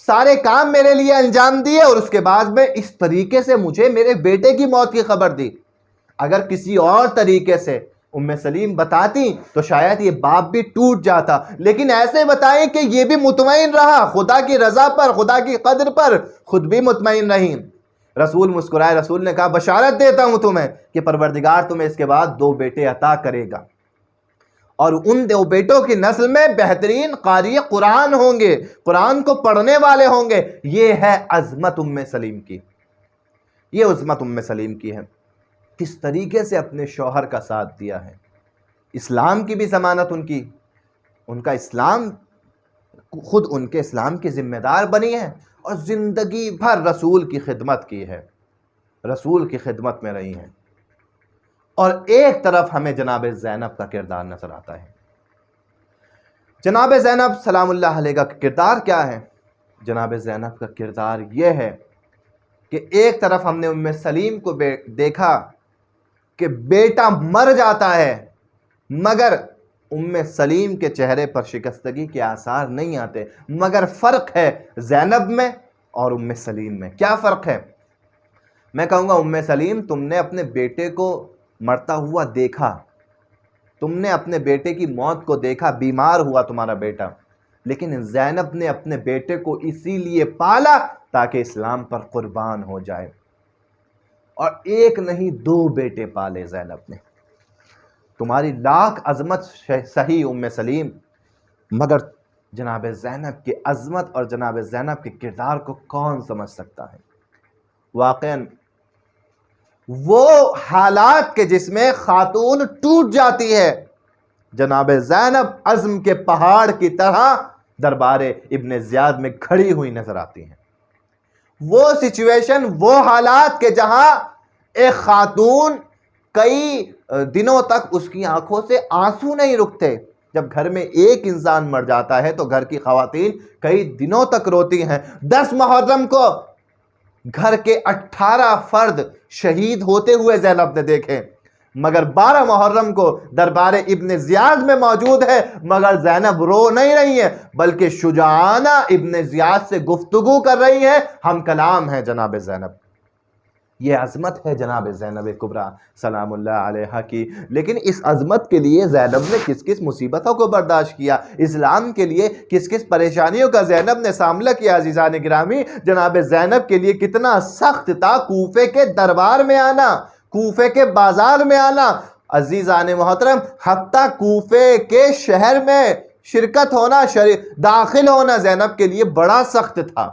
سارے کام میرے لیے انجام دیے اور اس کے بعد میں اس طریقے سے مجھے میرے بیٹے کی موت کی خبر دی. اگر کسی اور طریقے سے ام سلیم بتاتی تو شاید یہ باپ بھی ٹوٹ جاتا، لیکن ایسے بتائیں کہ یہ بھی مطمئن رہا خدا کی رضا پر، خدا کی قدر پر، خود بھی مطمئن رہی. رسول مسکرائے، رسول نے کہا بشارت دیتا ہوں تمہیں کہ پروردگار تمہیں اس کے بعد 2 بیٹے عطا کرے گا، اور ان 2 بیٹوں کی نسل میں بہترین قاری قرآن ہوں گے، قرآن کو پڑھنے والے ہوں گے. یہ ہے عظمت ام سلیم کی، یہ عظمت ام سلیم کی ہے. کس طریقے سے اپنے شوہر کا ساتھ دیا ہے. اسلام کی بھی ضمانت ان کا اسلام خود ان کے اسلام کی ذمہ دار بنی ہیں اور زندگی بھر رسول کی خدمت کی ہے، رسول کی خدمت میں رہی ہیں۔ اور ایک طرف ہمیں جناب زینب کا کردار نظر آتا ہے۔ جناب زینب سلام اللہ علیہ کا کردار کیا ہے؟ جناب زینب کا کردار یہ ہے کہ ایک طرف ہم نے ام سلیم کو دیکھا کہ بیٹا مر جاتا ہے، مگر ام سلیم کے چہرے پر شکستگی کے آثار نہیں آتے، مگر فرق ہے زینب میں اور ام سلیم میں۔ کیا فرق ہے؟ میں کہوں گا ام سلیم، تم نے اپنے بیٹے کو مرتا ہوا دیکھا، تم نے اپنے بیٹے کی موت کو دیکھا، بیمار ہوا تمہارا بیٹا، لیکن زینب نے اپنے بیٹے کو اسی لیے پالا تاکہ اسلام پر قربان ہو جائے، اور ایک نہیں 2 بیٹے پالے زینب نے۔ تمہاری لاکھ عظمت صحیح ام سلیم، مگر جناب زینب کی عظمت اور جناب زینب کے کردار کو کون سمجھ سکتا ہے؟ واقعاً وہ حالات کے جس میں خاتون ٹوٹ جاتی ہے، جناب زینب عزم کے پہاڑ کی طرح دربار ابن زیاد میں کھڑی ہوئی نظر آتی ہیں۔ وہ سچویشن، وہ حالات کے جہاں ایک خاتون کئی دنوں تک اس کی آنکھوں سے آنسو نہیں رکتے۔ جب گھر میں ایک انسان مر جاتا ہے تو گھر کی خواتین کئی دنوں تک روتی ہیں۔ 10 محرم کو گھر کے 18 فرد شہید ہوتے ہوئے زینب نے دیکھے، مگر 12 محرم کو دربار ابن زیاد میں موجود ہے، مگر زینب رو نہیں رہی ہیں، بلکہ شجاعانہ ابن زیاد سے گفتگو کر رہی ہیں، ہم کلام ہے جناب زینب۔ یہ عظمت ہے جناب زینب کبریٰ سلام اللہ علیہا کی۔ لیکن اس عظمت کے لیے زینب نے کس کس مصیبتوں کو برداشت کیا، اسلام کے لیے کس کس پریشانیوں کا زینب نے سامنا کیا؟ عزیزان گرامی، جناب زینب کے لیے کتنا سخت تھا کوفے کے دربار میں آنا، کوفے کے بازار میں آنا۔ عزیزان محترم، حتیٰ کوفے کے شہر میں شرکت ہونا، داخل ہونا زینب کے لیے بڑا سخت تھا۔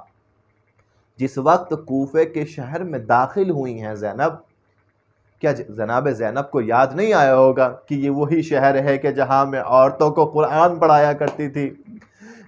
جس وقت کوفے کے شہر میں داخل ہوئی ہیں زینب، کیا جناب زینب کو یاد نہیں آیا ہوگا کہ یہ وہی شہر ہے کہ جہاں میں عورتوں کو قرآن پڑھایا کرتی تھی؟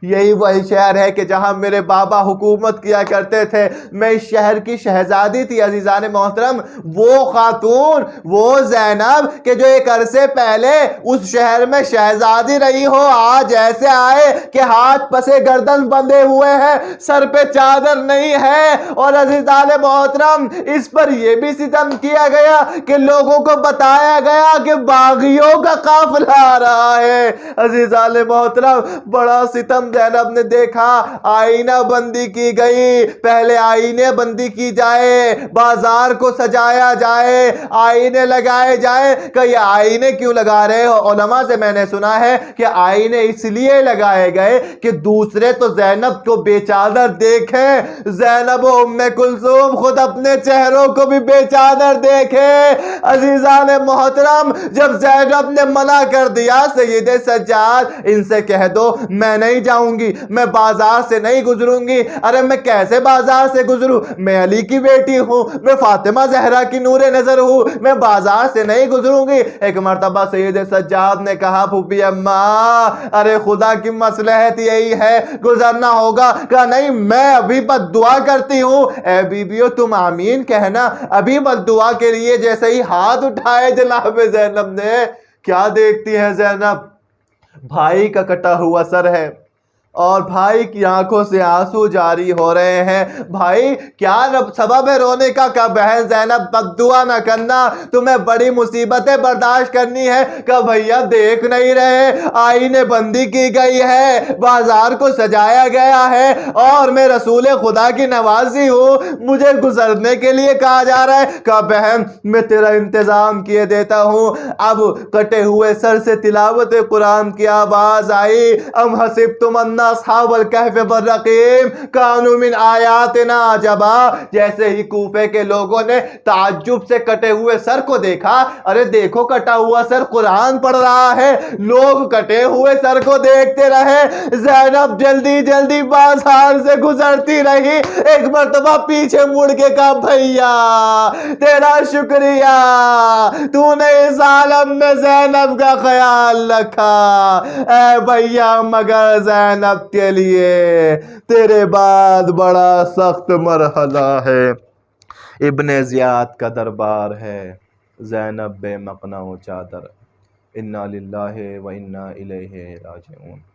یہی وہی شہر ہے کہ جہاں میرے بابا حکومت کیا کرتے تھے، میں اس شہر کی شہزادی تھی۔ عزیزان محترم، وہ خاتون، وہ زینب کہ جو ایک عرصے پہلے اس شہر میں شہزادی رہی ہو، آج ایسے آئے کہ ہاتھ پسے گردن بندھے ہوئے ہیں، سر پہ چادر نہیں ہے۔ اور عزیزان محترم، اس پر یہ بھی ستم کیا گیا کہ لوگوں کو بتایا گیا کہ باغیوں کا قافلہ آ رہا ہے۔ عزیزان محترم، بڑا ستم زینب نے دیکھا۔ آئینہ بندی کی گئی، پہلے آئینے بندی کی جائے، بازار کو سجایا جائے، آئینے لگائے جائیں۔ کہ یہ آئینے کیوں لگا رہے ہو؟ علماء سے میں نے سنا ہے کہ آئینے اس لیے لگائے گئے کہ دوسرے تو زینب کو بے چادر دیکھیں، زینب و ام کلثوم خود اپنے چہروں کو بھی بے چادر دیکھیں۔ عزیزان محترم، جب زینب نے منع کر دیا، سید سجاد ان سے کہہ دو میں نہیں جاؤں گی، میں بازار سے نہیں گزروں گی۔ ارے میں کیسے بازار سے گزروں؟ میں علی کی بیٹی ہوں، میں فاطمہ زہرا کی نور نظر ہوں، میں بازار سے نہیں گزروں گی۔ ایک مرتبہ سید سجاد نے کہا پھوپھی اماں، ارے خدا کی مصلحت یہی ہے، گزرنا ہوگا۔ کہا نہیں، میں ابھی بد دعا کرتی ہوں۔ اے بیبیو تم آمین کہنا۔ ابھی بد دعا کے لیے جیسے ہی ہاتھ اٹھائے جناب زینب نے، کیا دیکھتی ہے زینب؟ بھائی کا کٹا ہوا سر ہے اور بھائی کی آنکھوں سے آنسو جاری ہو رہے ہیں۔ بھائی کیا سبب ہے رونے کا؟ کہ بہن زینب بد دعا نہ کرنا، تمہیں بڑی مصیبتیں برداشت کرنی ہے۔ کہ بھیا دیکھ نہیں رہے، آئینے بندی کی گئی ہے، بازار کو سجایا گیا ہے، اور میں رسول خدا کی نوازی ہوں، مجھے گزرنے کے لیے کہا جا رہا ہے۔ کہ بہن میں تیرا انتظام کیے دیتا ہوں۔ اب کٹے ہوئے سر سے تلاوت قرآن کی آواز آئی، ام حسبتم ان اصحاب الکہف والرقیم کانوا من آیاتنا عجبا۔ جیسے ہی کوفے کے لوگوں نے تعجب سے کٹے ہوئے سر کو دیکھا، ارے دیکھو کٹا ہوا سر قرآن پڑھ رہا ہے، لوگ کٹے ہوئے سر کو دیکھتے رہے۔ زینب جلدی جلدی بازار سے گزرتی رہی، ایک مرتبہ پیچھے مڑ کے کہا بھیا تیرا شکریہ، تو نے اس عالم میں زینب کا خیال رکھا۔ اے بھیا مگر زینب آپ کے لیے تیرے بعد بڑا سخت مرحلہ ہے۔ ابن زیاد کا دربار ہے، زینب بے مقنع و چادر، انا للہ و انا الیہ راجعون۔